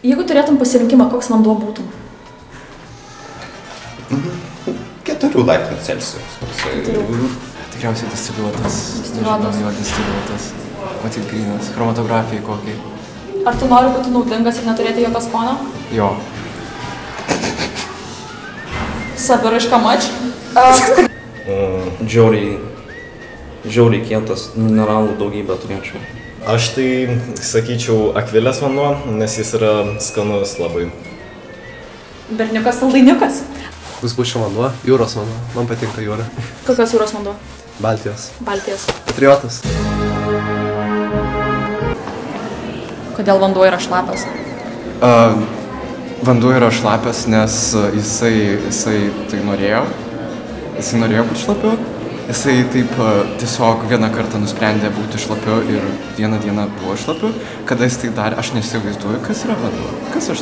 Jeigu turėtum pasirinkimą, koks vanduo būtum? 4 laipsnių Celsijaus. Tikriausiai distiliuotas. Distiliuotas. Matyt grynas. Chromatografijai kokiai. Ar tu nori būti naudingas ir neturėti jokio skonio? Jo. Saviraiška mač. Žiauriai kietas, mineralų daugybę turėčiau. Aš tai sakyčiau akvilės vanduo, nes jis yra skanus labai. Berniukas saldainiukas. Pusbučio vanduo, jūros vanduo. Man patinka jūra. Kokios jūros vanduo? Baltijos. Patriotas. Kodėl vanduo yra šlapias? Vanduo yra šlapias, nes jisai tai norėjo. Jisai norėjo būti šlapiu. Jisai taip tiesiog vieną kartą nusprendė būti šlapiu ir vieną dieną buvo šlapiu. Kada jis tai darė, aš nesivaizduoju, kas yra vanduo. Kas aš?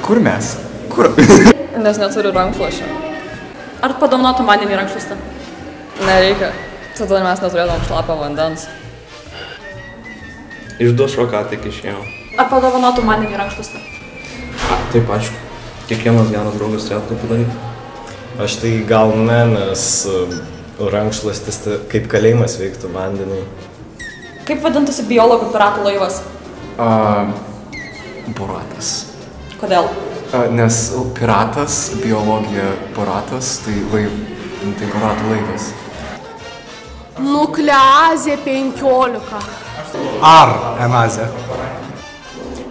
Kur mes? Kur? Nes neturi rankšluosčio. Ar padovanotum vandenį rankšluostą? Nereikia. Tada mes neturėtum šlapio vandens. Iš dušo ką tik išėjau. Ar padovanotum vandenį rankšluostą? Taip, aišku. Kiekvienas geras draugas turėtų tai padaryti. Aš tai gal ne, nes rankšluostis kaip kalėjimas veiktų vandenį. Kaip vadintųsi biologų piratų laivas? Boratas. Kodėl? Nes piratas, biologija boratas, tai boratų laivas. Nukleazė 15. Enazė.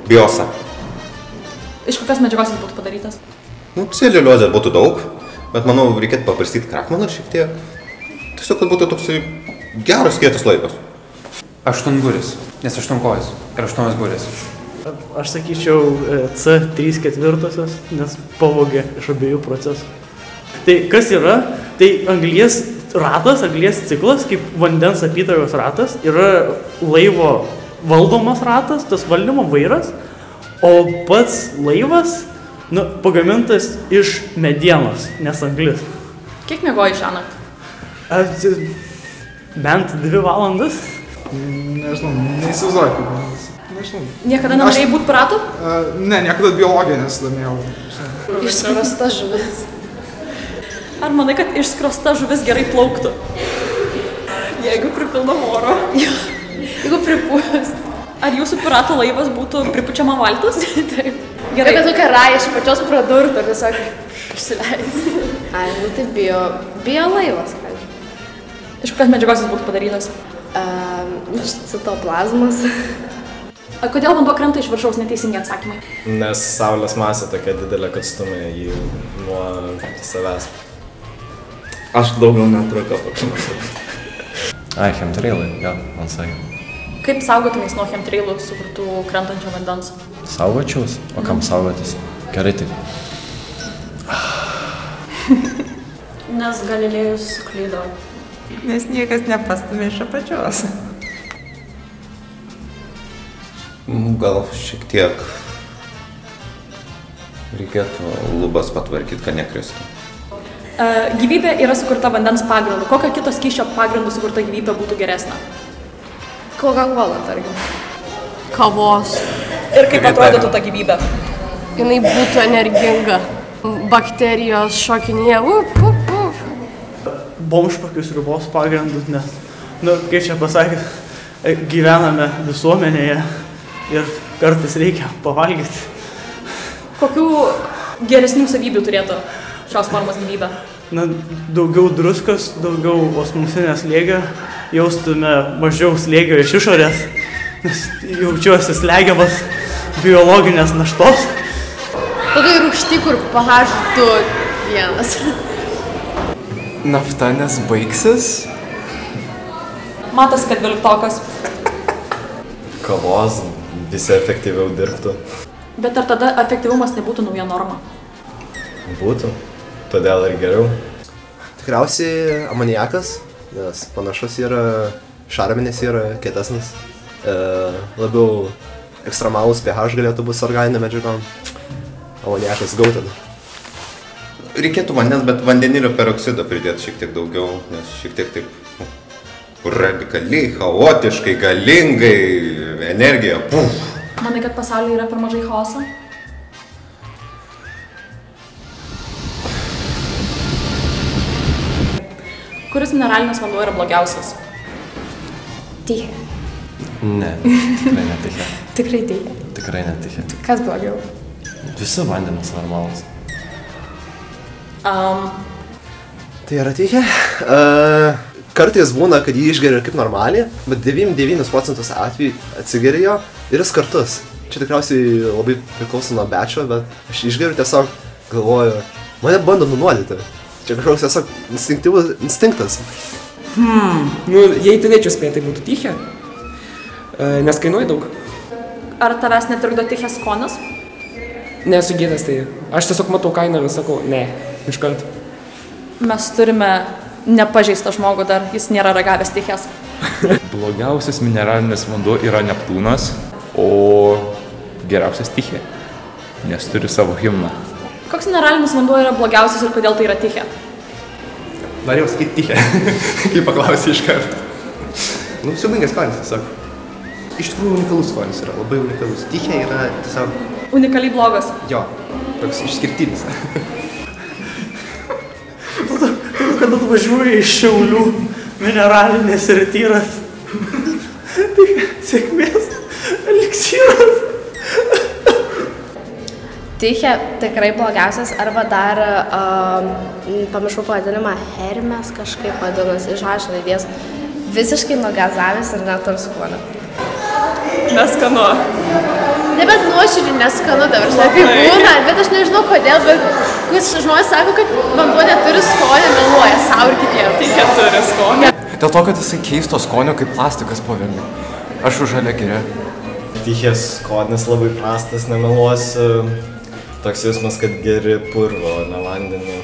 Biosa. Iš kokios medžiagos jis būtų padarytas? Celiuliozė būtų daug, bet manau, reikėtų paprastyti krakmeną šiek tiek. Tiesiog, kad būtų toksai geras kietas laivas. 8 guris, nes 8 kojas ir 8 guris. Aš sakyčiau C3/4, nes pavogė iš abiejų procesų. Tai kas yra? Tai anglies ratas, anglies ciklas, kaip vandens apytakos ratas, yra laivo valdomas ratas, tas valdymo vairas, o pats laivas pagamintas iš medienos, nes anglis. Kiek miegojai šiąnakt? Bent 2 valandas. Nežinau, neįsivaizduoju. Niekada nenorėjai būti piratu? Ne, niekada biologiją nesidomėjau. Išskrosta žuvis. Ar manai, kad išskrosta žuvis gerai plauktų? Jeigu pripildom oro. Jeigu pripūst. Ar jūsų piratų laivas būtų pripučiama valtis? Taip. Gerai. Kad tokia raja iš pačios pradurto tiesiog išsileis. Ai, tai bio laivas. Iš kokios medžiagos jis būtų padarytas? Citoplazmas. Kodėl vanduo krenta iš viršaus? Neteisingi atsakymai. Nes saulės masė tokia didelė, kad stumia jį nuo savęs. Aš daugiau neturiu ką paklausyti. Chemtrailai, gal, man sakė. Kaip saugotumės nuo chemtrailų sukurtų krentančio vandens? Saugočiaus? O kam saugotis? Gerai tik. Nes Galilėjus suklydo. Nes niekas nepastumė iš apačios. Gal šiek tiek reikėtų lubas patvarkyti, kad nekristų. Gyvybė yra sukurta vandens pagrindu. Kokio kito skysčio pagrindu sukurta gyvybė būtų geresnė? Coca-Cola, tarkim. Kavos. Ir kaip atrodytų ta gyvybė? Jinai būtų energinga. Bakterijos šokinėje. Bomžpakius ribos pagrindų, nes, kaip čia pasakė, gyvename visuomenėje ir kartais reikia pavalgyti. Kokių geresnių savybių turėtų šios formos gyvybė? Daugiau druskos, daugiau osmosinės slėgio, jaustume mažiau slėgio iš išorės, nes jaučiuosi slegiamas biologinės naštos. Kokia rūgšti, kur pH 2,1. Nafta nes baigsis. Matas, kad 12-okas. Kavos visi efektyviau dirbtų. Bet ar tada efektyvumas nebūtų nauja norma? Būtų. Todėl ir geriau. Tikriausiai amoniakas, nes panašus yra, šarminis yra kietesnis. Labiau ekstremalus pH galėtų būti su organinė medžiagom. Amoniakas gautada. Reikėtų vandens, bet vandenilio peroksido pridėti šiek tiek daugiau, nes šiek tiek taip radikaliai, chaotiškai, galingai, energija. Manai, kad pasaulyje yra per mažai chaoso? Kuris mineralinis vanduo yra blogiausias? Tichė. Ne, tikrai netichė. Tikrai tichė. Tikrai netichė. Kas blogiau? Visi vandenys normalus. Tai yra tichė. Kartais būna, kad jį išgeria kaip normaliai, bet 99% atvejų atsigeria jo ir jis kartus. Čia tikriausiai labai priklauso nuo bečio, bet aš išgeriu tiesiog galvoju, mane bando nunuodyti. Čia kažkoks tiesiog instinktas. Nu, jei turėčiau spėti, tai būtų tichė, nes kainuoja daug. Ar tavęs netrukdo tichės skonis? Nesu gėdas, tai aš tiesiog matau kainą ir sakau, ne, iškart. Mes turime nepažeistą žmogų dar, jis nėra ragavęs tichės. Blogiausias mineralinis vanduo yra Neptūnas, o geriausias tichė, nes turi savo himną. Koks mineralinis vanduo yra blogiausias ir kodėl tai yra tichė? Norėjau sakyti tichė, kai paklausė iš karto. Nu, siubingas skonis, tiesiog. Iš tikrųjų unikalus skonis yra, labai unikalus. Tichė yra tiesiog... Unikaliai blogas. Jo, toks išskirtinis. Kada tu važiuoji iš Šiaulių mineralinės rytyras, tai sėkmės eliksyras. Tichė tikrai blogiausias, arba dar, pamiršau pavadinimą, Hermes kažkaip vadinasi, iš H raidės, visiškai nugazavęs ir neturi skonio. Neskanu. Ne, bet nuoširdžiai neskanu, dabar žinai, kaip būna, bet aš nežinau kodėl, bet žmonės sako, kad vanduo neturi skonio, meluoja savo ir kitiems. Tichė turi skonio. Dėl to, kad jisai keisto skonio kaip plastikas po velnių. Aš už žalia giria. Tichės skonis labai prastas, nemeluosiu. Toks jausmas, kad geri purvo, ne vandenį.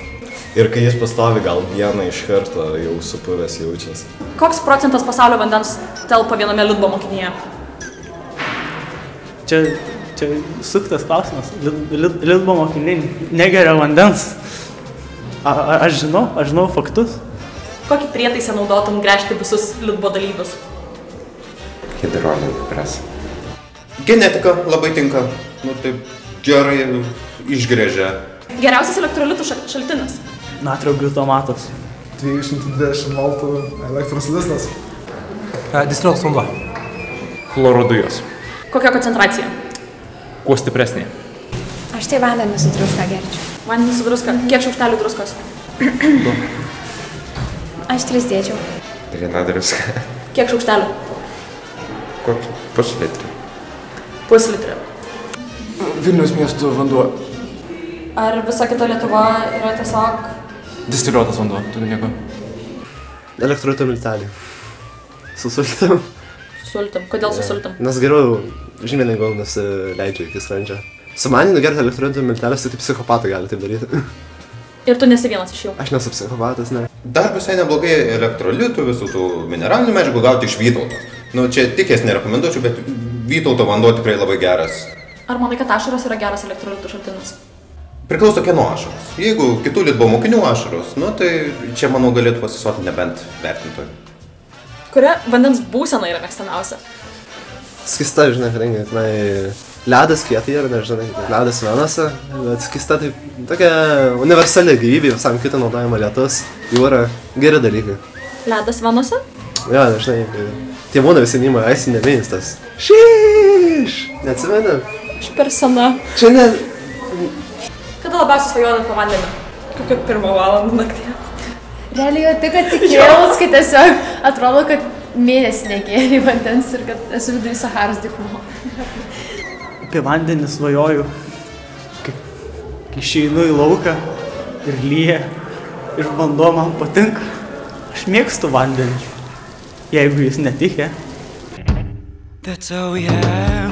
Ir kai jis pastovi, gal vieną iš karto jau supuvęs jaučiasi. Koks procentas pasaulio vandens telpa viename Liudbo mokinyje? Čia suktas klausimas. Liudbo mokiniai negeria vandens. Aš žinau faktus. Kokį prietaisą naudotum gręžti visus Liudbo dalyvius? Hidrolinė presą. Genetika labai tinka. Nu, taip gerai išgrėžia. Geriausias elektrolitų šaltinis? Natrio gliutamatas. 220 voltų elektros lizdas. Distiliuotas vanduo. Chloro dujos. Kokia koncentracija? Kuo stipresnė. Aš tai vandenį su druska gerčiau. Vandenį su druska. Kiek šaukštelių druskos? Aš 3 dėčiau. Viena druska. Kiek šaukštelių? Kokį? Puslitrį. Puslitrį. Vilniaus miesto vanduo. Ar visa kita Lietuva yra tiesiog... Distiliuotas vanduo, turi nieko. Elektrolitų milteliai. Su sultim. Su sultim. Kodėl su sultim? Nes geriau žymiai lengviau nusileidžia iki skrandžio. Su manimi nugerti elektrolitų miltelius, tai psichopatai gali taip daryti. Ir tu nesi vienas iš jų? Aš nesu psichopatas, ne. Dar visai neblogai elektrolitų, visų tų mineralinių medžiagų gauti iš Vytauto. Nu, čia tikės nerekomenduočiau, bet Vytauto vanduo tikrai labai geras. Ar manai, kad ašaros yra geras elektrolitų šaltinis? Priklauso kieno ašaros. Jeigu kitų Liudbo mokinių ašaros, nu tai čia, manau, galėtų pasisoti nebent vertintojai. Kuria vandens būsena yra mėgstamiausia? Skista, žinai, kadangi tenai ledas kietai yra, nežinai, ledas venose, bet skista tai tokia universali gyvybė, visam kitą naudojama lietus, jūra, geri dalykai. Ledas venose? Jo, nežinai, tie būna visi nima, esi neminis tas. Šyš! Neatsimeni? Aš per sena. Čia ne... Kada labiausiai svajojat po vandenį? Kokią 1 valandą naktyje? Realiai jau tik atsikėlus, kai tiesiog atrodo, kad mėnesį negėrė vandens ir kad esu vidury Saharos dykumo. Apie vandenį svajoju, kai išeinu į lauką ir lyja ir vanduo man patinka. Aš mėgstu vandenį, jeigu jis netichė. That's all we have.